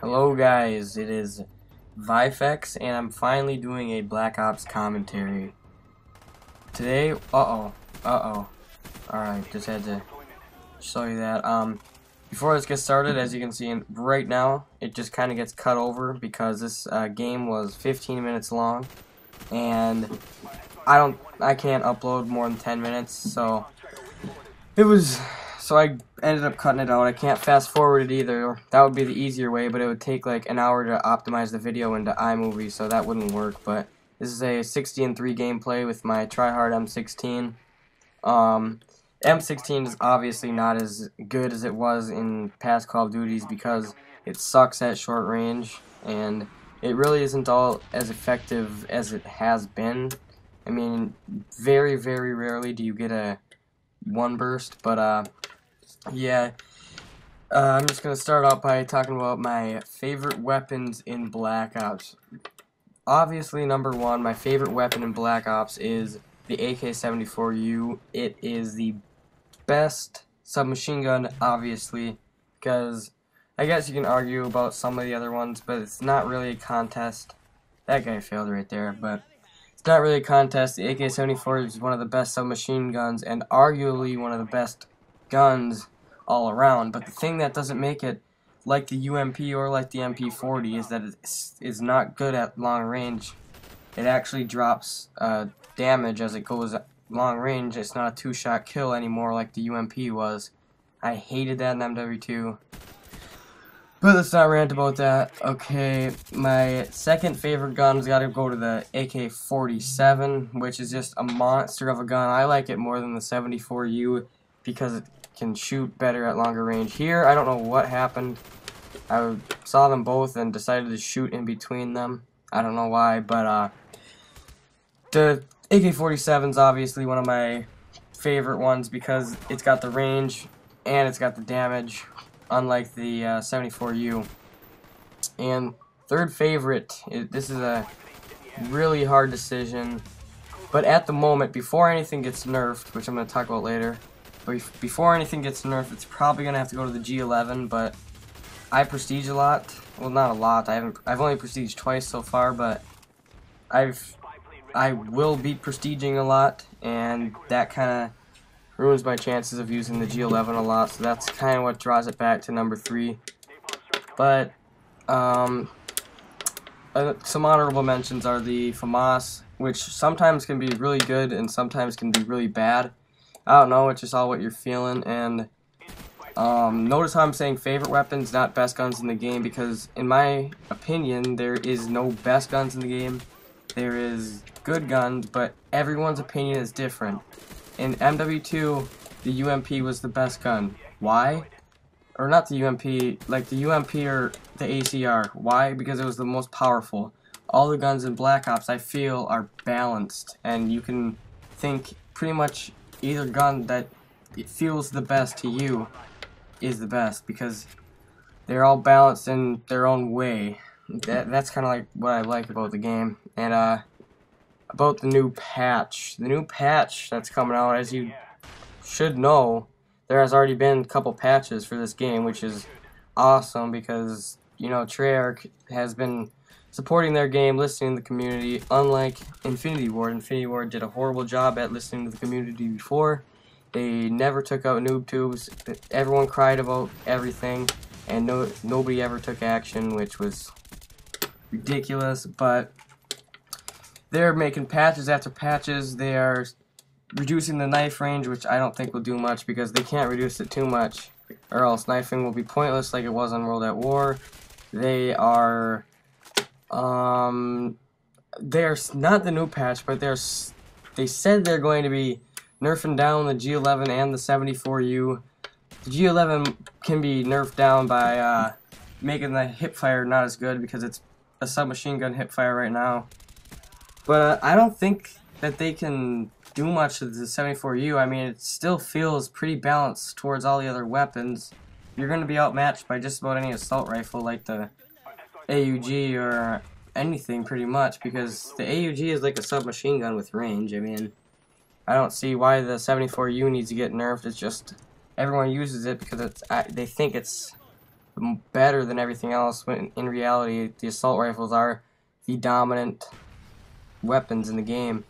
Hello guys, it is Vifex and I'm finally doing a Black Ops commentary. Today, alright, just had to show you that. Before let's get started, as you can see right now, it just kind of gets cut over because this game was 15 minutes long and I can't upload more than 10 minutes, so I ended up cutting it out. I can't fast forward it either. That would be the easier way, but it would take like an hour to optimize the video into iMovie, so that wouldn't work. But this is a 60-3 gameplay with my tryhard M16. M16 is obviously not as good as it was in past Call of Duties because it sucks at short range, and it really isn't all as effective as it has been. I mean, very, very rarely do you get a one burst, but yeah, I'm just going to start out by talking about my favorite weapons in Black Ops. Obviously, number one, my favorite weapon in Black Ops is the AK-74U. It is the best submachine gun, obviously, because I guess you can argue about some of the other ones, but it's not really a contest. That guy failed right there, but it's not really a contest. The AK-74 is one of the best submachine guns and arguably one of the best guns all around, but the thing that doesn't make it like the UMP or like the MP40 is that it is not good at long range. It actually drops damage as it goes long range. It's not a two-shot kill anymore like the UMP was. I hated that in MW2. But let's not rant about that. Okay, my second favorite gun's got to go to the AK-47, which is just a monster of a gun. I like it more than the 74U because it can shoot better at longer range. Here, I don't know what happened. I saw them both and decided to shoot in between them. I don't know why, but the AK-47 is obviously one of my favorite ones because it's got the range and it's got the damage, unlike the 74U. And third favorite, this is a really hard decision, but at the moment, before anything gets nerfed, which I'm going to talk about later, before anything gets nerfed, it's probably going to have to go to the G11, but I prestige a lot. Well, not a lot. I've only prestiged twice so far, but I will be prestiging a lot, and that kind of ruins my chances of using the G11 a lot, so that's kind of what draws it back to number 3. But some honorable mentions are the FAMAS, which sometimes can be really good and sometimes can be really bad. I don't know, it's just all what you're feeling. And notice how I'm saying favorite weapons, not best guns in the game, because in my opinion there is no best guns in the game. There is good guns, but everyone's opinion is different. In MW2, the UMP was the best gun. Why? Or not the UMP, like the UMP or the ACR. Why? Because it was the most powerful. All the guns in Black Ops, I feel, are balanced, and you can think pretty much either gun that it feels the best to you is the best, because they're all balanced in their own way. That's kind of like what I like about the game. And about the new patch. The new patch that's coming out, as you should know, there has already been a couple patches for this game, which is awesome because, you know, Treyarch has been supporting their game, listening to the community, unlike Infinity Ward. Infinity Ward did a horrible job at listening to the community before. They never took out noob tubes. Everyone cried about everything, and nobody ever took action, which was ridiculous. But they're making patches after patches. They are reducing the knife range, which I don't think will do much because they can't reduce it too much, or else knifing will be pointless like it was on World at War. They are not the new patch, but they said they're going to be nerfing down the G11 and the 74U. The G11 can be nerfed down by making the hipfire not as good because it's a submachine gun hipfire right now. But I don't think that they can do much with the 74U. I mean, it still feels pretty balanced towards all the other weapons. You're going to be outmatched by just about any assault rifle like the AUG or anything pretty much, because the AUG is like a submachine gun with range. I mean, I don't see why the 74U needs to get nerfed. It's just everyone uses it because they think it's better than everything else, when in reality the assault rifles are the dominant weapons in the game.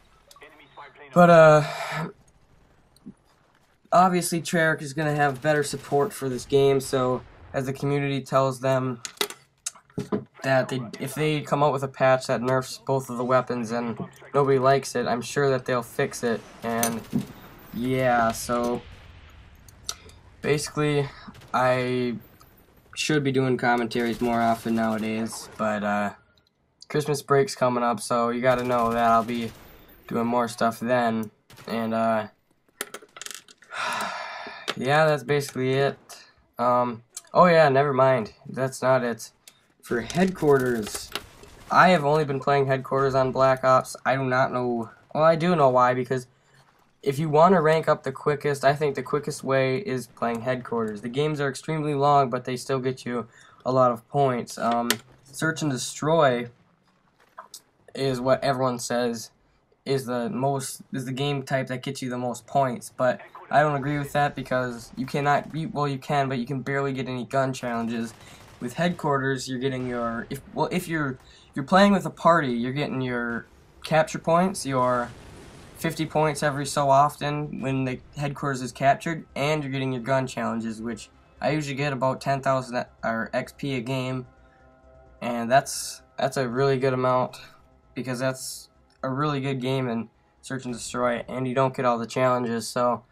But obviously Treyarch is going to have better support for this game, so as the community tells them that if they come out with a patch that nerfs both of the weapons and nobody likes it, I'm sure that they'll fix it. And yeah, so basically I should be doing commentaries more often nowadays, but Christmas break's coming up, so you gotta know that I'll be doing more stuff then. And yeah, that's basically it. Oh yeah, never mind, that's not it. For Headquarters, I have only been playing Headquarters on Black Ops. I do not know, well, I do know why, because if you want to rank up the quickest, I think the quickest way is playing Headquarters. The games are extremely long, but they still get you a lot of points. Search and Destroy is what everyone says is the game type that gets you the most points, but I don't agree with that, because you cannot, well, you can, but you can barely get any gun challenges. With Headquarters, you're getting your, if you're playing with a party, you're getting your capture points, your 50 points every so often when the Headquarters is captured, and you're getting your gun challenges, which I usually get about 10,000 or XP a game, and that's a really good amount, because that's a really good game in Search and Destroy, and you don't get all the challenges. So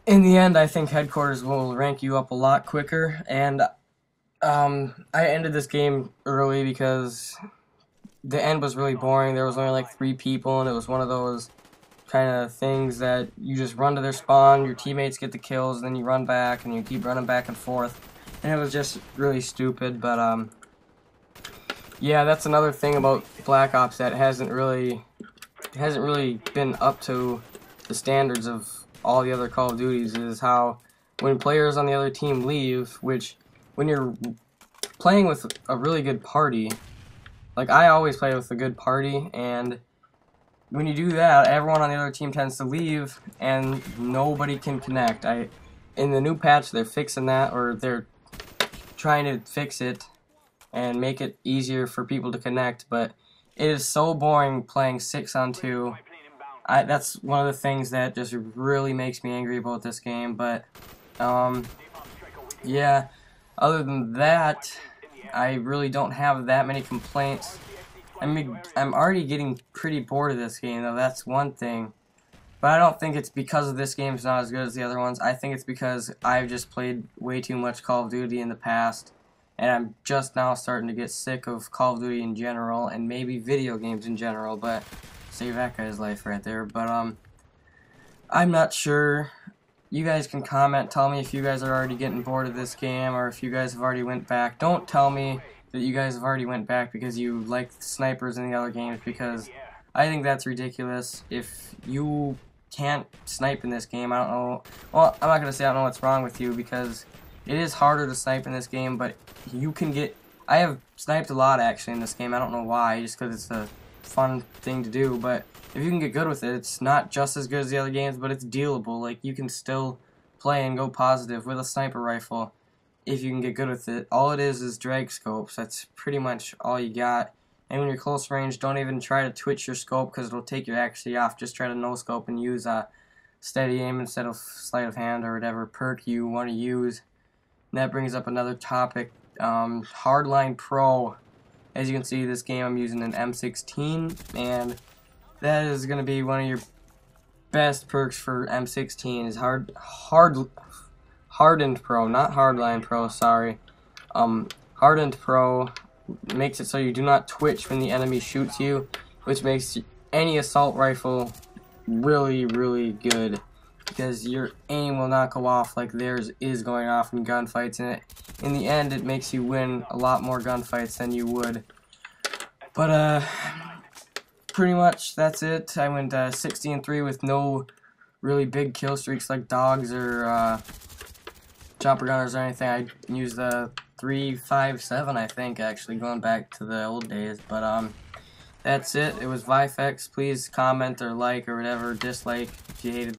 in the end, I think Headquarters will rank you up a lot quicker. And I ended this game early because the end was really boring. There was only like 3 people, and it was one of those kind of things that you just run to their spawn, your teammates get the kills, and then you run back, and you keep running back and forth, and it was just really stupid. But yeah, that's another thing about Black Ops that hasn't really been up to the standards of all the other Call of Duties, is how when players on the other team leave, which when you're playing with a really good party, like I always play with a good party, and when you do that, everyone on the other team tends to leave and nobody can connect. In the new patch, they're fixing that, or they're trying to fix it and make it easier for people to connect, but it is so boring playing 6-on-2. That's one of the things that just really makes me angry about this game. But yeah, other than that, I really don't have that many complaints. I mean, I'm already getting pretty bored of this game, though. That's one thing. But I don't think it's because of this game's not as good as the other ones. I think it's because I've just played way too much Call of Duty in the past, and I'm just now starting to get sick of Call of Duty in general, and maybe video games in general, but save that guy's life right there. But I'm not sure. You guys can comment, tell me if you guys are already getting bored of this game, or if you guys have already went back. Don't tell me that you guys have already went back because you like snipers in the other games, because I think that's ridiculous. If you can't snipe in this game, I don't know, well, I'm not going to say I don't know what's wrong with you, because it is harder to snipe in this game, but you can get, I have sniped a lot actually in this game. I don't know why, just because it's a fun thing to do, but if you can get good with it, it's not just as good as the other games, but it's dealable. Like, you can still play and go positive with a sniper rifle if you can get good with it. All it is drag scopes. That's pretty much all you got. And when you're close range, don't even try to twitch your scope, because it'll take your accuracy off. Just try to no scope and use steady aim instead of sleight of hand, or whatever perk you want to use. And that brings up another topic, Hardline Pro. As you can see, this game I'm using an M16, and that is going to be one of your best perks for M16 is Hardened Pro, not Hardline Pro, sorry. Hardened Pro makes it so you do not twitch when the enemy shoots you, which makes any assault rifle really, really good, because your aim will not go off like theirs is going off in gunfights, and in the end it makes you win a lot more gunfights than you would. But pretty much that's it. I went 60-3 with no really big kill streaks like dogs or chopper gunners or anything. I used the 3.57, I think, actually, going back to the old days. But that's it. It was Vifex. Please comment or like or whatever, dislike if you hated